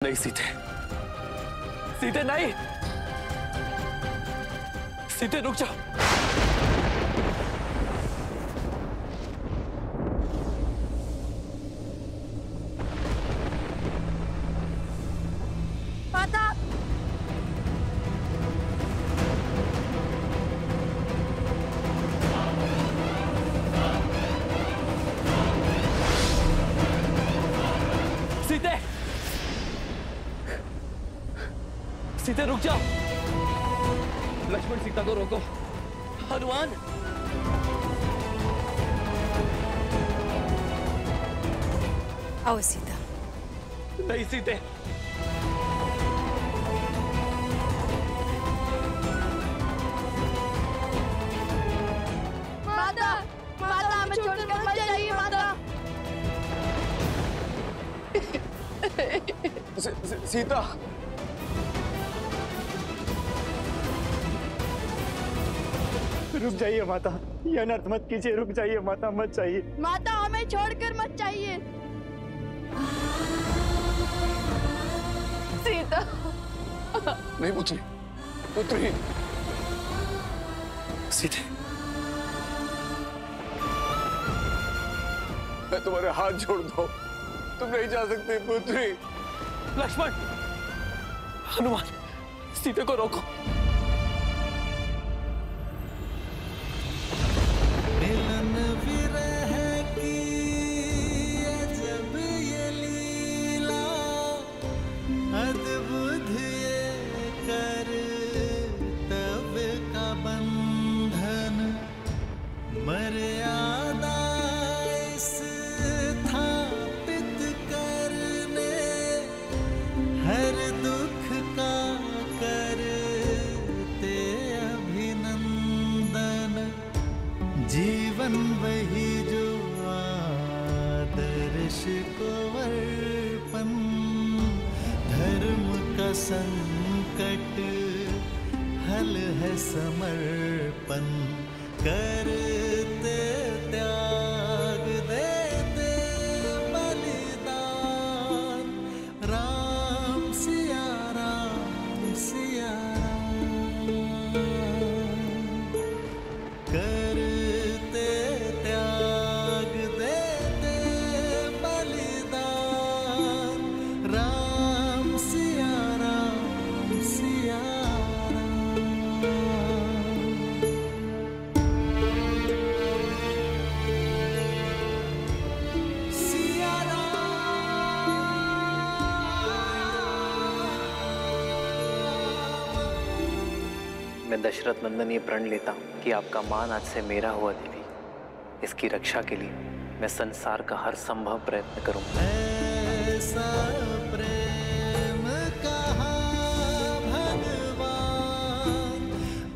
नहीं सीते, सीते नहीं, सीते रुक जाओ। माता, सीते, सीते रुक जाओ। लक्ष्मण सीता को रोको। हनुमान, आओ सीता। नहीं सीते, माता, माता हमें छोड़कर मत जाइए माता। सीता, रुक जाइए माता, ये अनर्थ मत कीजिए, रुक जाइए माता, मत जाइए। माता हमें छोड़कर मत जाइए। सीता, नहीं पुत्री, पुत्री, सीते, मैं तुम्हारे हाथ जोड़ दूं, तुम नहीं जा सकते पुत्री। लक्ष्मण, हनुमान, सीते को रोको। मिलन विरह की अजब ये लीला, अद्भुत ये कर्तव्य का बंधन, मर्यादा स्थापित करने, हर दुख का करते अभिनंदन, जीवन वही जो आदर्श को अर्पण, धर्म का संकट हल है समर्पण, करते त्याग देते बलिदान, राम सिया राम सिया राम, करते त्याग देते बलिदान, राम सिया राम सिया राम, सिया राम। मैं दशरथ नंदन ये प्रण लेता हूँ कि आपका मान आज से मेरा हुआ देवी। इसकी रक्षा के लिए मैं संसार का हर संभव प्रयत्न करूंगा। ऐसा प्रेम कहा भगवान,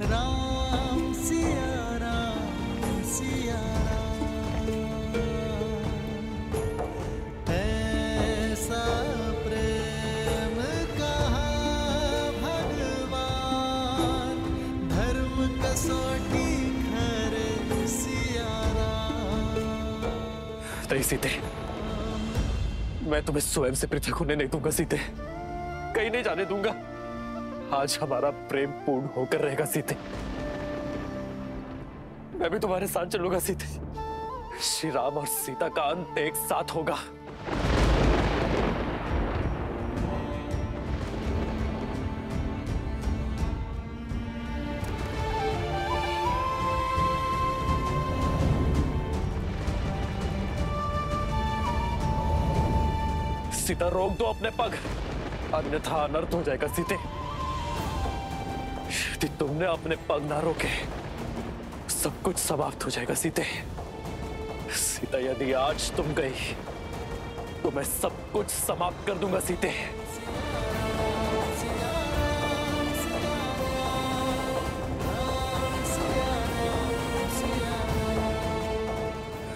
राम सिया राम सिया राम, ऐसा प्रेम कहा भगवान, धर्म कसौटी खरे सिया राम। नहीं सीते, मैं तुम्हें स्वयं से पृथक होने नहीं दूंगा सीते, कहीं नहीं जाने दूंगा। आज हमारा प्रेम पूर्ण होकर रहेगा सीते। मैं भी तुम्हारे साथ चलूंगा सीते। श्री राम और सीता का अंत एक साथ होगा। सीता रोक दो अपने पग, अन्यथा अनर्थ हो जाएगा सीते। यदि तुमने अपने पग ना रोके सब कुछ समाप्त हो जाएगा सीते। सीता यदि आज तुम गई तो मैं सब कुछ समाप्त कर दूंगा सीते।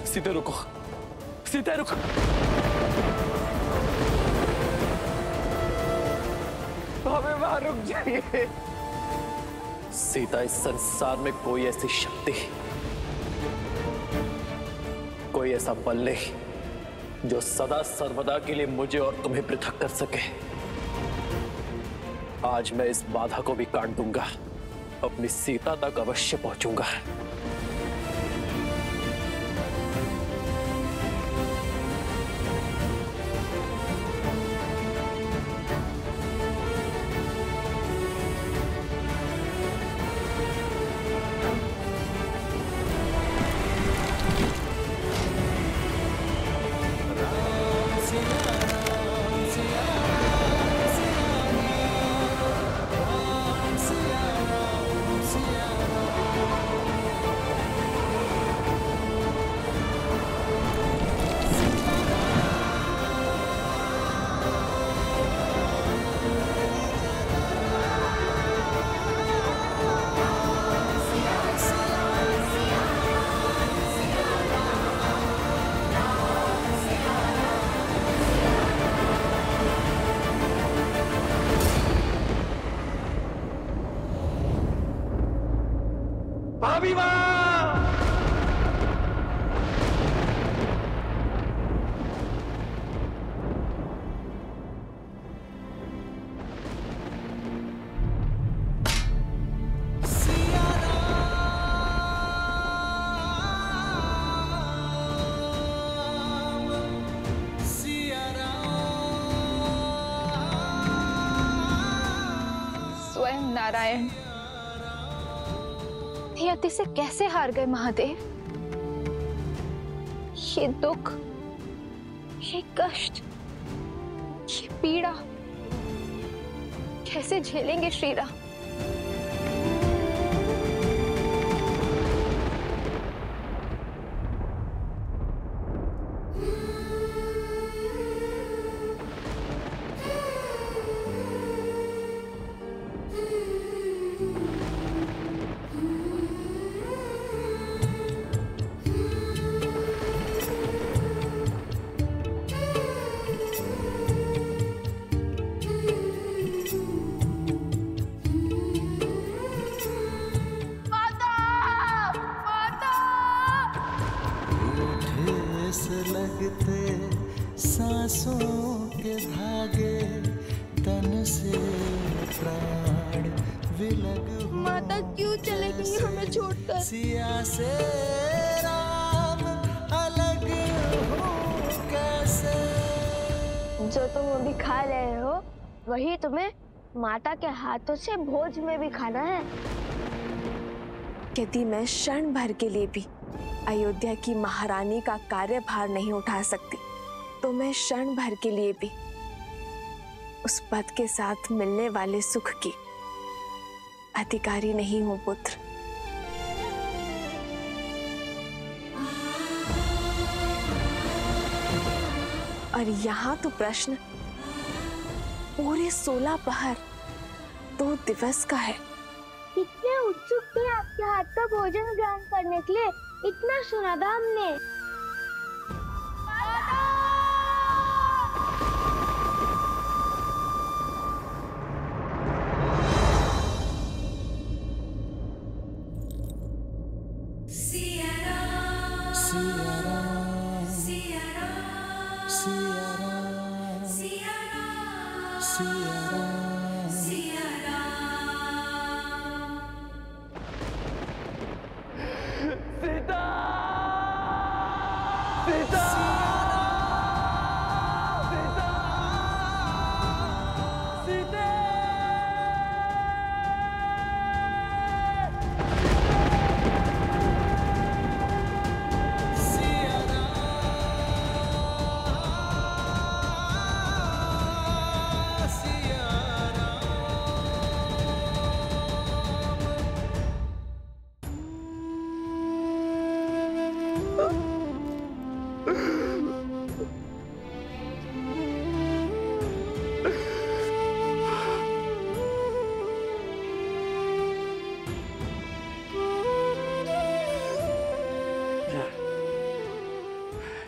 सीते रुको, सीते रुको। हमें वहां रुक जाइए। सीता, इस संसार में कोई ऐसी शक्ति, कोई ऐसा बल नहीं जो सदा सर्वदा के लिए मुझे और तुम्हें पृथक कर सके। आज मैं इस बाधा को भी काट दूंगा, अपनी सीता तक अवश्य पहुंचूंगा। भाभी माँ! स्वयं नारायण नियति से कैसे हार गए महादेव? ये दुख, ये कष्ट, ये पीड़ा कैसे झेलेंगे श्रीराम? लगते सांसों के धागे तन से प्राण विलग माता क्यों चले गई हमें छोड़कर? सिया से राम अलग हो कैसे? जो तुम अभी खा रहे हो वही तुम्हें माता के हाथों से भोज में भी खाना है। यदि मैं क्षण भर के लिए भी अयोध्या की महारानी का कार्यभार नहीं उठा सकती तो मैं क्षण भर के लिए भी उस पद के साथ मिलने वाले सुख की अधिकारी नहीं हूं पुत्र। और यहाँ तो प्रश्न पूरे 16 पहर 2 दिवस का है। कितने उत्सुक थे आपके हाथ का भोजन ग्रहण करने के लिए, इतना सुना था हमने।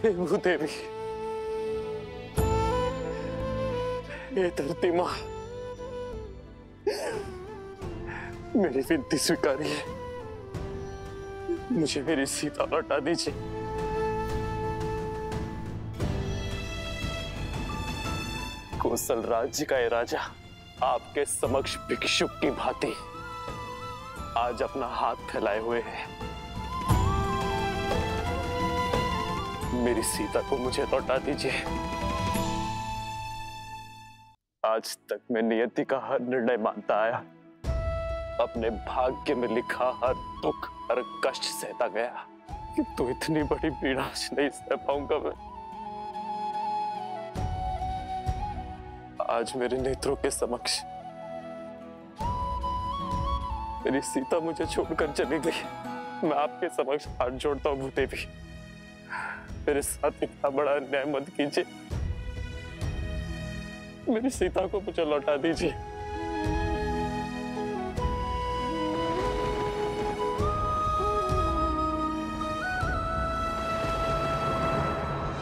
हे भूदेवी, हे धरती माँ, मेरी विनती स्वीकारिए, मुझे मेरी सीता लौटा दीजिए। कौशल राज्य का ये राजा आपके समक्ष भिक्षुक की भांति आज अपना हाथ फैलाए हुए हैं। मेरी सीता को मुझे लौटा दीजिए। आज तक मैं नियति का हर निर्णय मानता आया, अपने भाग्य में लिखा हर दुख हर कष्ट सहता गया, किंतु इतनी बड़ी पीड़ा नहीं सह पाऊंगा मैं। आज मेरे नेत्रों के समक्ष मेरी सीता मुझे छोड़कर चली गई। मैं आपके समक्ष हाथ जोड़ता हूँ भूदेवी, मेरे साथ इतना बड़ा अन्याय मत कीजिए। मेरी सीता को मुझे लौटा दीजिए।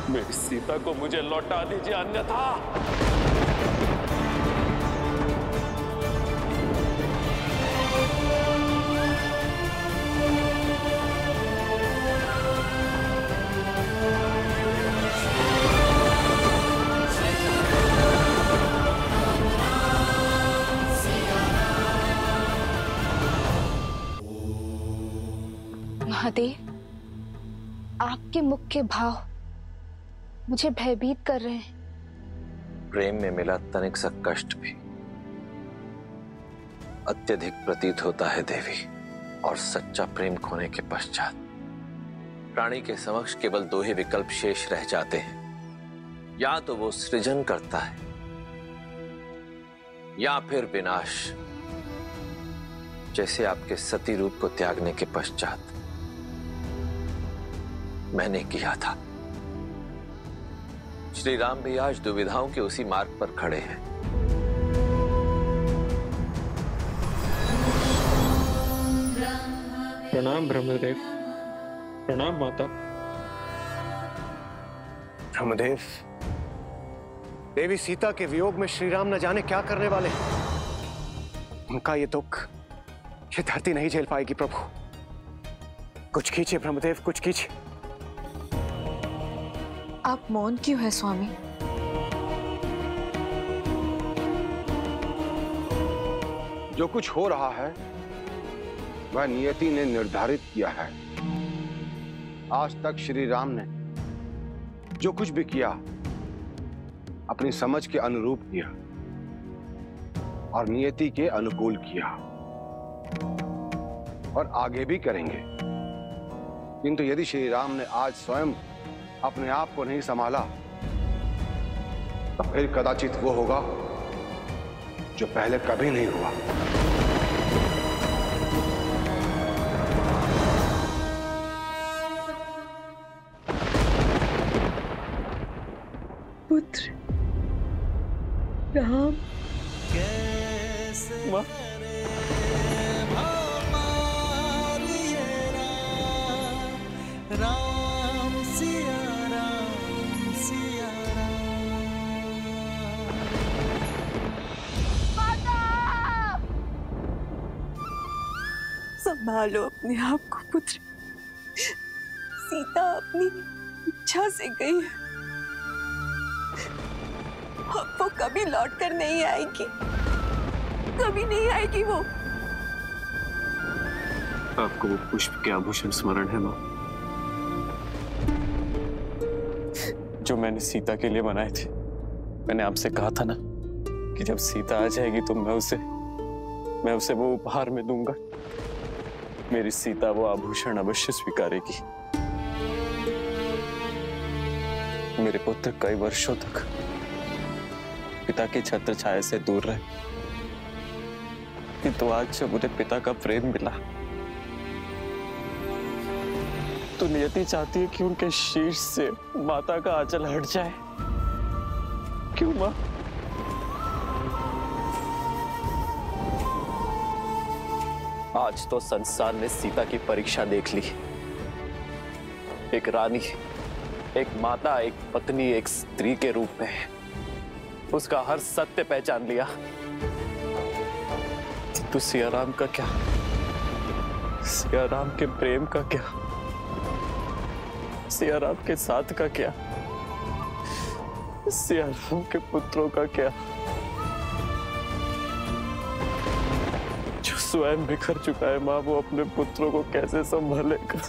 मेरी सीता को मुझे लौटा दीजिए, अन्यथा महादेव, आपके मुख के भाव मुझे भयभीत कर रहे हैं। प्रेम में मिला तनिक सा कष्ट भी अत्यधिक प्रतीत होता है देवी, और सच्चा प्रेम खोने के पश्चात प्राणी के समक्ष केवल दो ही विकल्प शेष रह जाते हैं। या तो वो सृजन करता है या फिर विनाश, जैसे आपके सती रूप को त्यागने के पश्चात मैंने किया था। श्री राम भी आज दुविधाओं के उसी मार्ग पर खड़े हैं। प्रणाम ब्रह्मदेव। प्रणाम माता। ब्रह्मदेव, देवी सीता के वियोग में श्री राम न जाने क्या करने वाले हैं। उनका ये दुख ये धरती नहीं झेल पाएगी। प्रभु कुछ कीजिए ब्रह्मदेव, कुछ कीजिए। आप मौन क्यों है स्वामी? जो कुछ हो रहा है वह नियति ने निर्धारित किया है। आज तक श्री राम ने जो कुछ भी किया अपनी समझ के अनुरूप किया और नियति के अनुकूल किया, और आगे भी करेंगे। किंतु यदि श्री राम ने आज स्वयं अपने आप को नहीं संभाला तो फिर कदाचित वो होगा जो पहले कभी नहीं हुआ। पुत्र राम। माँ, राम सिया राम सिया संभालो अपने आप को पुत्र। सीता अपनी इच्छा से गई है, अब वो कभी लौट कर नहीं आएगी, कभी नहीं आएगी वो। आपको वो पुष्प के आभूषण स्मरण है माँ, जो मैंने सीता के लिए बनाए थे। मैंने आपसे कहा था ना कि जब सीता आ जाएगी तो मैं उसे वो उपहार में दूंगा। मेरी सीता वो आभूषण अवश्य स्वीकारेगी। मेरे पुत्र कई वर्षों तक पिता की छत्र छाया से दूर रहे, किंतु आज जब उन्हें पिता का प्रेम मिला तो नियति चाहती है कि उनके शीर्ष से माता का आंचल हट जाए। क्यों मां? आज तो संसार ने सीता की परीक्षा देख ली। एक रानी, एक माता, एक पत्नी, एक स्त्री के रूप में उसका हर सत्य पहचान लिया। तो सिया राम का क्या? सिया राम के प्रेम का क्या? सिया राम के साथ का क्या? सिया राम के पुत्रों का क्या? स्वयं बिखर चुका है माँ, वो अपने पुत्रों को कैसे संभालेगा?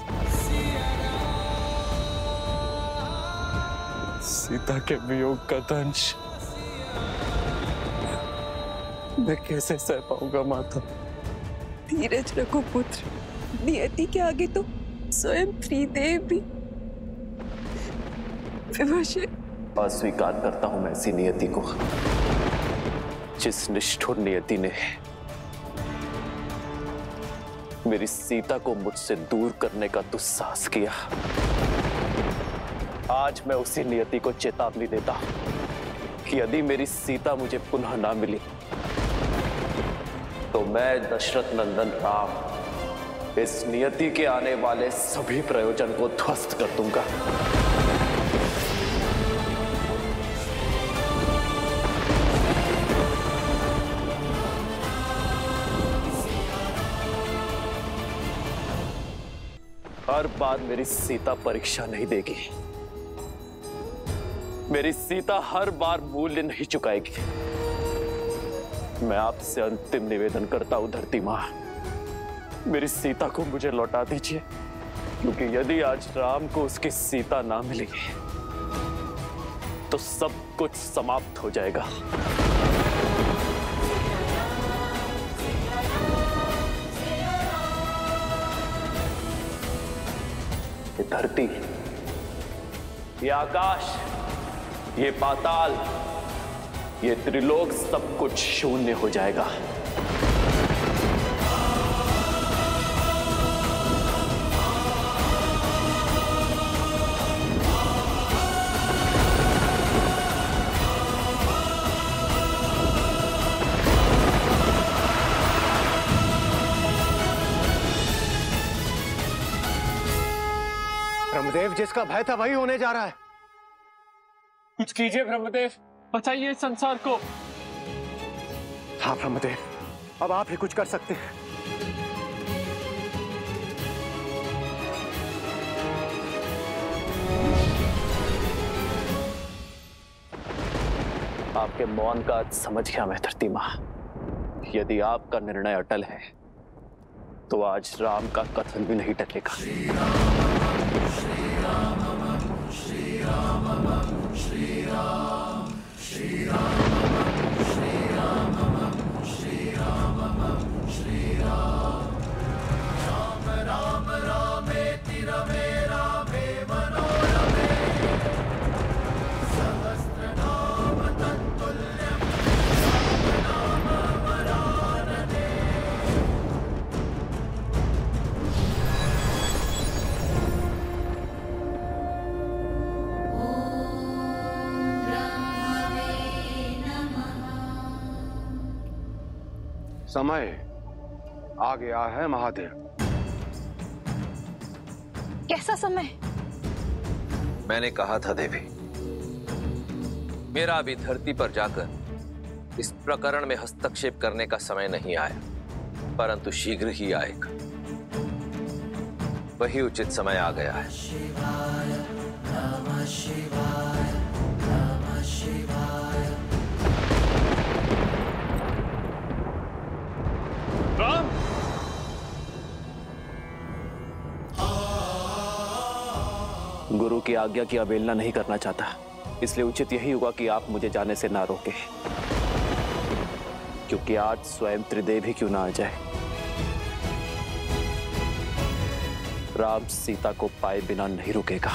सीता के वियोग का दंश मैं कैसे सह पाऊंगा माता? धीरज रखो पुत्र, नियति के आगे तो स्वयं त्रिदेव भी विवश है। अस्वीकार करता हूं मैं ऐसी नियति को, जिस निष्ठुर नियति ने मेरी सीता को मुझसे दूर करने का दुस्साहस किया। आज मैं उसी नियति को चेतावनी देता हूं कि यदि मेरी सीता मुझे पुनः ना मिली तो मैं दशरथ नंदन राम इस नियति के आने वाले सभी प्रयोजन को ध्वस्त कर दूंगा। हर बार मेरी सीता परीक्षा नहीं देगी, मेरी सीता हर बार मूल्य नहीं चुकाएगी। मैं आपसे अंतिम निवेदन करता हूं धरती मां, मेरी सीता को मुझे लौटा दीजिए, क्योंकि यदि आज राम को उसकी सीता ना मिलेगी तो सब कुछ समाप्त हो जाएगा। ये धरती, ये आकाश, ये पाताल, ये त्रिलोक सब कुछ शून्य हो जाएगा। ब्रह्मदेव, जिसका भय था वही होने जा रहा है। कुछ कीजिए ब्रह्मदेव, बचाइए संसार को। हाँ ब्रह्मदेव, अब आप ही कुछ कर सकते हैं। आपके मौन का अर्थ समझ गया मैं धरती मां। यदि आपका निर्णय अटल है तो आज राम का कथन भी नहीं टलेगा। श्री राम श्री राम श्री राम श्री राम श्री राम श्री राम श्री राम श्री राम राम राम रामेति रमे रामे मनोरमे सहस्रनाम तत्तुल्यं राम नाम वरानने। समय आ गया है महादेव। कैसा समय? मैंने कहा था देवी, मेरा अभी धरती पर जाकर इस प्रकरण में हस्तक्षेप करने का समय नहीं आया, परंतु शीघ्र ही आएगा। वही उचित समय आ गया है। शिवाय नमः शिवाय नमः शिवाय। राम, गुरु की आज्ञा की अवहेलना नहीं करना चाहता, इसलिए उचित यही होगा कि आप मुझे जाने से ना रोकें, क्योंकि आज स्वयं त्रिदेव ही क्यों ना आ जाए। राम सीता को पाए बिना नहीं रुकेगा।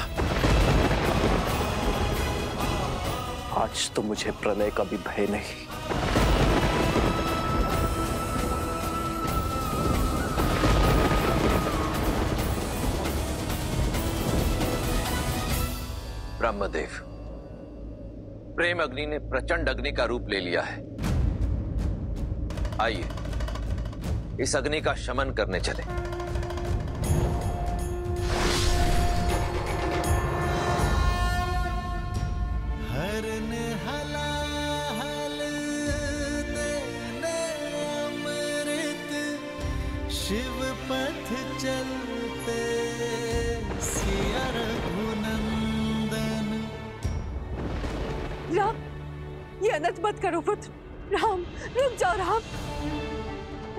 आज तो मुझे प्रलय का भी भय नहीं। ब्रह्मदेव, प्रेम अग्नि ने प्रचंड अग्नि का रूप ले लिया है। आइए इस अग्नि का शमन करने चले। हरन हलाहल देने अमृत, शिव पथ चलते सिया रघुनंदन। राम, ये अनर्थ मत करो पुत्र। राम, रुक जाओ राम।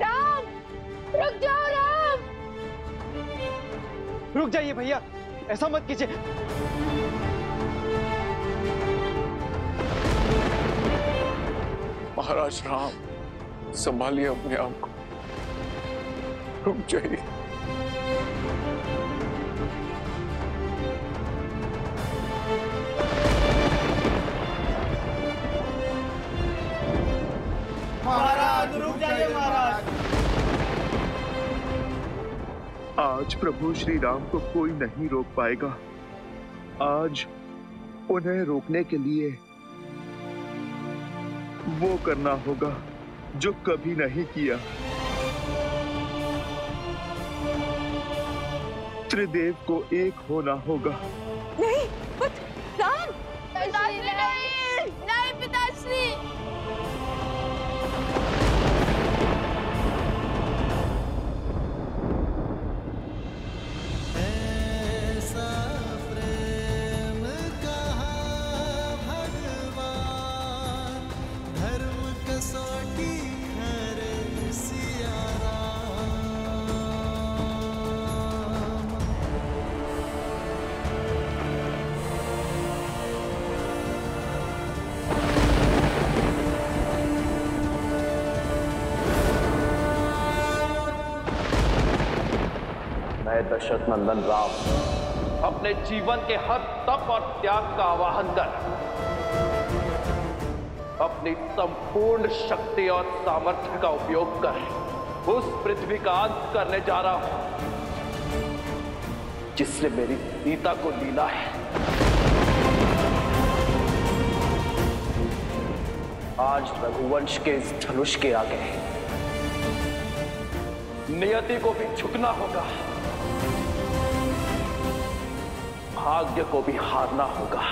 राम, रुक जाओ राम। रुक जाइए भैया, ऐसा मत कीजिए। महाराज राम, संभालिए अपने आप को, रुक जाइए। महाराज रुक जाइए महाराज। आज प्रभु श्री राम को कोई नहीं रोक पाएगा। आज उन्हें रोकने के लिए वो करना होगा जो कभी नहीं किया। त्रिदेव को एक होना होगा। नहीं पुत्र राम। पिताश्री नहीं, नहीं पिताश्री। ऐसा प्रेम कहा भगवान, धर्म कसौटी करे सिया राम। मैं दशरथ नंदन राम अपने जीवन के हर तप और त्याग का आवाहन कर अपनी संपूर्ण शक्ति और सामर्थ्य का उपयोग कर उस पृथ्वी का अंत करने जा रहा हूं जिसने मेरी सीता को लीला है। आज रघुवंश के इस धनुष के आगे नियति को भी झुकना होगा, भाग्य को भी हारना होगा।